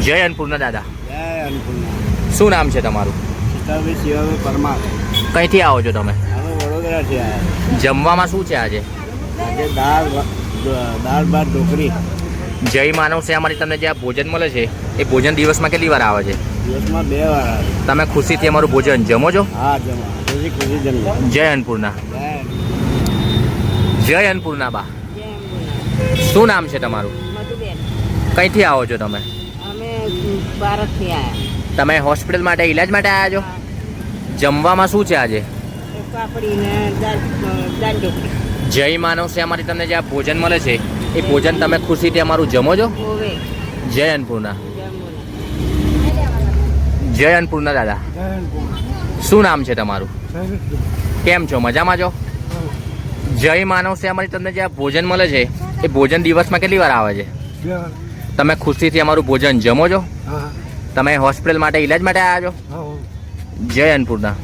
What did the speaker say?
જય અન્નપૂર્ણા દાદા. જય અન્નપૂર્ણા. શું નામ છે તમારું? સીતાભાઈ શિવાભાઈ પરમાર. કઈથી આવો છો તમે? અમે વડોદરાથી આવ્યા. જમવામાં શું છે આજે? આજે દાળ ભાત ઢોકળી. જય માનવ સેવામાંથી તમને જે આ ભોજન મળે છે એ ભોજન દિવસમાં કેટલી વાર આવે છે? દિવસમાં 2 વાર આવે. તમે ખુશીથી અમારું ભોજન જમો છો? હા, જમા ખુશી જમવા. જય અન્નપૂર્ણા. જય જય અન્નપૂર્ણા બા. શું નામ છે તમારું? મધુબેન. કઈથી આવો છો તમે? અમે ભારતથી આવ્યા. તમે હોસ્પિટલ માટે ઈલાજ માટે આવ્યા છો? જમવામાં શું છે આજે? પાપડી ને દાળ ઢોકળી. જય માનવ સેવામાંથી તમને જે આ ભોજન મળે છે એ ભોજન તમે ખુશીથી અમારું જમો છો? હોવે. જય અન્નપૂર્ણા. જમવું. જય અન્નપૂર્ણા દાદા. શું નામ છે તમારું? કેમ છો? મજામાં છો? જય માનવ સેવામાંથી તમને જે આ ભોજન મળે છે એ ભોજન દિવસમાં કેટલી વાર આવે છે? તમે ખુશીથી અમારું ભોજન જમો છો? તમે હોસ્પિટલ માટે ઈલાજ માટે આવ્યા છો? જય અન્નપૂર્ણા.